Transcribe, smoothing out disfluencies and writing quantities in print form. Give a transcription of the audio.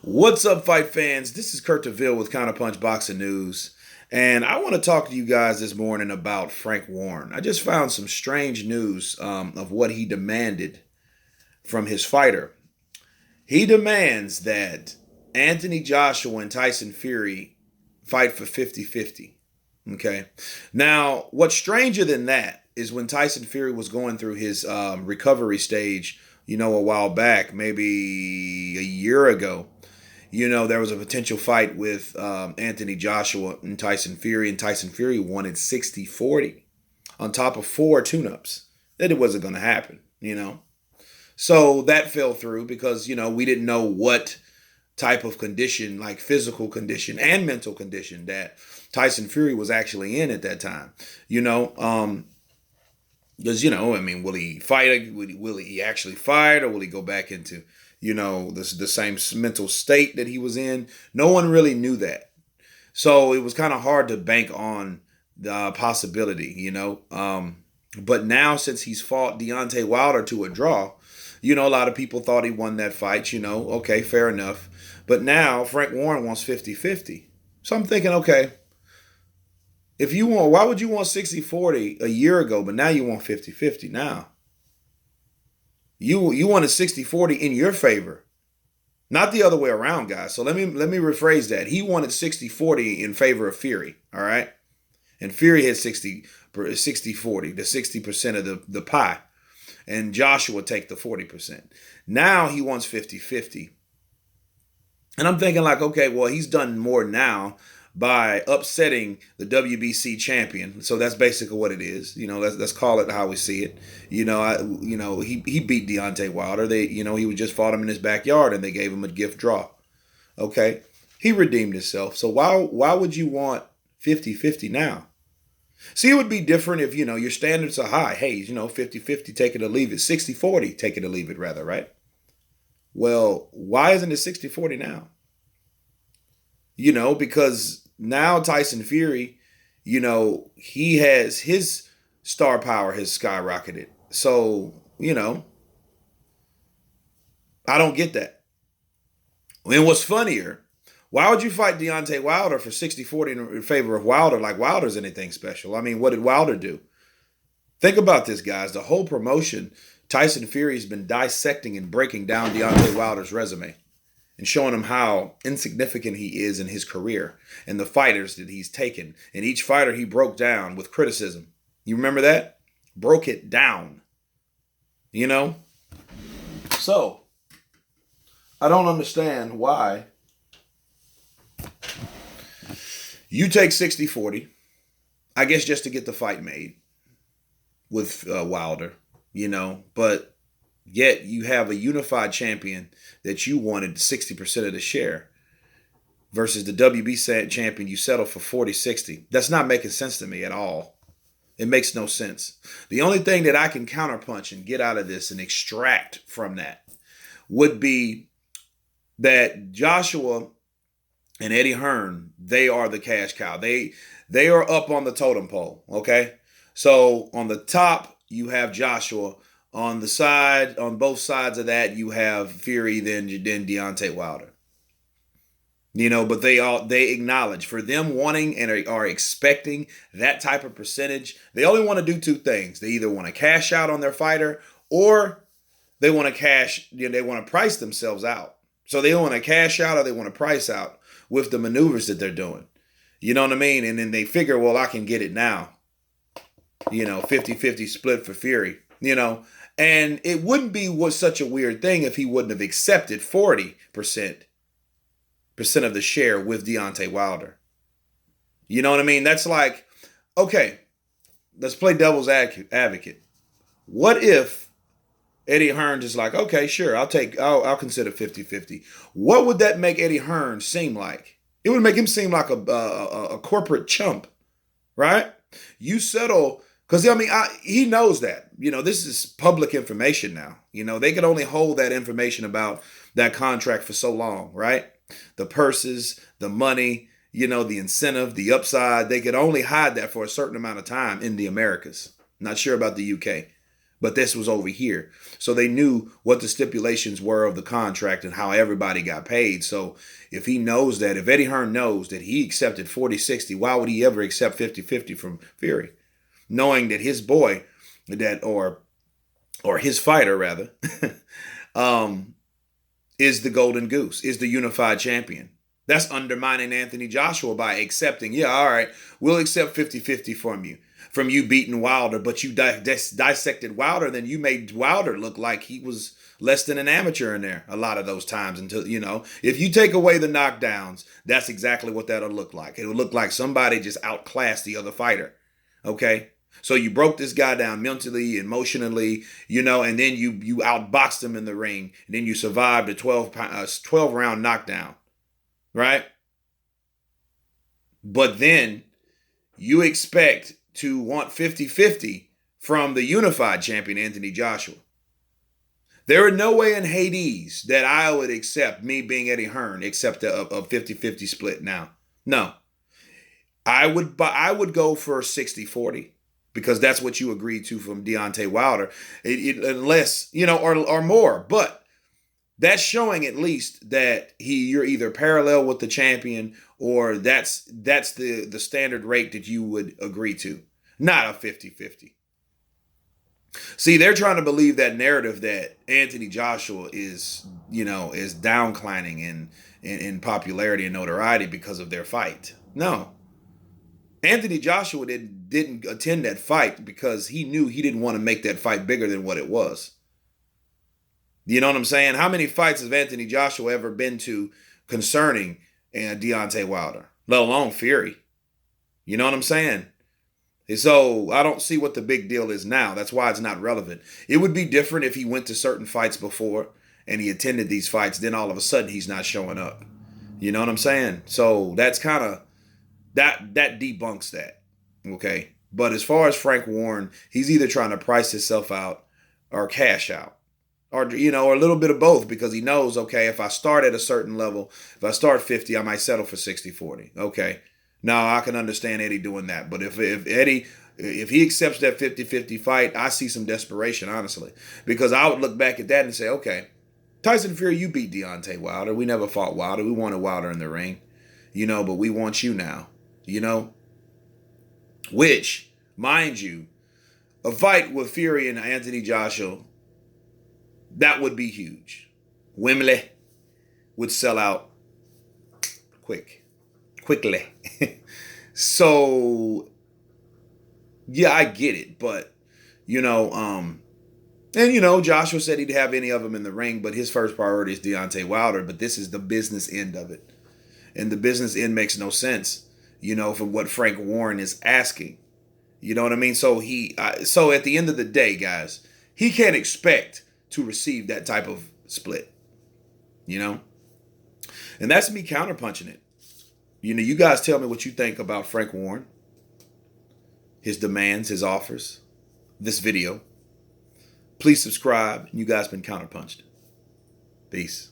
What's up, fight fans? This is Kurt DeVille with Counterpunch Boxing News, and I want to talk to you guys this morning about Frank Warren. I just found some strange news of what he demanded from his fighter. He demands that Anthony Joshua and Tyson Fury fight for 50-50. Okay. Now, what's stranger than that is when Tyson Fury was going through his recovery stage, a while back, maybe a year ago. There was a potential fight with Anthony Joshua and Tyson Fury wanted 60-40 on top of 4 tune-ups. That it wasn't going to happen. So that fell through because, we didn't know what type of condition, like physical condition and mental condition, that Tyson Fury was actually in at that time. Because, will he fight? Will he actually fight, or will he go back into the same mental state that he was in? No one really knew that. So it was kind of hard to bank on the possibility. But now, since he's fought Deontay Wilder to a draw, a lot of people thought he won that fight. Okay, fair enough. But now Frank Warren wants 50-50. So I'm thinking, okay, why would you want 60-40 a year ago, but now you want 50-50 now? You wanted 60-40 in your favor, not the other way around, guys. So let me rephrase that. He wanted 60-40 in favor of Fury, all right? And Fury had 60-40, the 60% of the pie. And Joshua take the 40%. Now he wants 50-50. And I'm thinking like, okay, well, he's done more now by upsetting the WBC champion. So that's basically what it is. Let's call it how we see it. He beat Deontay Wilder. He just fought him in his backyard and they gave him a gift draw. Okay. He redeemed himself. So why would you want 50-50 now? See, it would be different if, your standards are high. Hey, 50-50, take it or leave it. 60-40, take it or leave it rather, right? Well, why isn't it 60-40 now? Because now Tyson Fury, he has his star power has skyrocketed. So, I don't get that. And what's funnier, why would you fight Deontay Wilder for 60-40 in favor of Wilder like Wilder's anything special? I mean, what did Wilder do? Think about this, guys. The whole promotion, Tyson Fury's been dissecting and breaking down Deontay Wilder's resume and showing him how insignificant he is in his career and the fighters that he's taken. And each fighter he broke down with criticism. You remember that? Broke it down. So, I don't understand why you take 60-40, I guess just to get the fight made with Wilder, but yet you have a unified champion that you wanted 60% of the share versus the WBC champion you settled for 40-60. That's not making sense to me at all. It makes no sense. The only thing that I can counterpunch and get out of this and extract from that would be that Joshua and Eddie Hearn, they are the cash cow. They are up on the totem pole, okay? So on the top, you have Joshua. On both sides of that, you have Fury, then Deontay Wilder. But they acknowledge, for them wanting and are expecting that type of percentage, they only want to do 2 things. They either want to cash out on their fighter, or they want to price themselves out. So they want to cash out or they want to price out with the maneuvers that they're doing. You know what I mean? And then they figure, well, I can get it now. 50-50 split for Fury. And it wouldn't be such a weird thing if he wouldn't have accepted 40% of the share with Deontay Wilder. You know what I mean? That's like, okay, let's play devil's advocate. What if Eddie Hearn is like, okay, sure, I'll consider 50-50. What would that make Eddie Hearn seem like? It would make him seem like a corporate chump, right? You settle. Because, he knows that. This is public information now. They can only hold that information about that contract for so long, right? The purses, the money, the incentive, the upside. They could only hide that for a certain amount of time in the Americas. Not sure about the UK. But this was over here. So they knew what the stipulations were of the contract and how everybody got paid. So if he knows that, if Eddie Hearn knows that he accepted 40-60, why would he ever accept 50-50 from Fury? Knowing that his boy, that or his fighter rather, is the Golden Goose, is the unified champion. That's undermining Anthony Joshua by accepting, yeah, all right, we'll accept 50-50 from you beating Wilder, but you dissected Wilder, then you made Wilder look like he was less than an amateur in there a lot of those times. Until, if you take away the knockdowns, that's exactly what that'll look like. It'll look like somebody just outclassed the other fighter, okay? So you broke this guy down mentally, emotionally, and then you outboxed him in the ring, and then you survived a 12-round knockdown, right? But then you expect to want 50-50 from the unified champion, Anthony Joshua. There are no way in Hades that I would accept, me being Eddie Hearn, accept a 50-50 split now. No. I would go for 60-40 because that's what you agreed to from Deontay Wilder. Unless, or more. But that's showing at least that you're either parallel with the champion or that's the standard rate that you would agree to. Not a 50-50. See, they're trying to believe that narrative that Anthony Joshua is downclining in popularity and notoriety because of their fight. No. Anthony Joshua didn't attend that fight because he knew he didn't want to make that fight bigger than what it was. You know what I'm saying? How many fights has Anthony Joshua ever been to concerning Deontay Wilder, let alone Fury? You know what I'm saying? So I don't see what the big deal is now. That's why it's not relevant. It would be different if he went to certain fights before and he attended these fights. Then all of a sudden he's not showing up. You know what I'm saying? So that's kind of, that debunks that. Okay. But as far as Frank Warren, he's either trying to price himself out or cash out. Or, or a little bit of both, because he knows, okay, if I start at a certain level, if I start 50, I might settle for 60-40. Okay. Now, I can understand Eddie doing that. But if he accepts that 50-50 fight, I see some desperation, honestly. Because I would look back at that and say, okay, Tyson Fury, you beat Deontay Wilder. We never fought Wilder. We wanted Wilder in the ring. But we want you now. Which, mind you, a fight with Fury and Anthony Joshua, that would be huge. Wembley would sell out quickly. So, yeah, I get it. But, Joshua said he'd have any of them in the ring, but his first priority is Deontay Wilder. But this is the business end of it. And the business end makes no sense, for what Frank Warren is asking. You know what I mean? So so at the end of the day, guys, he can't expect to receive that type of split, and that's me counterpunching it. You guys tell me what you think about Frank Warren, his demands, his offers, this video. Please subscribe. You guys been counterpunched. Peace.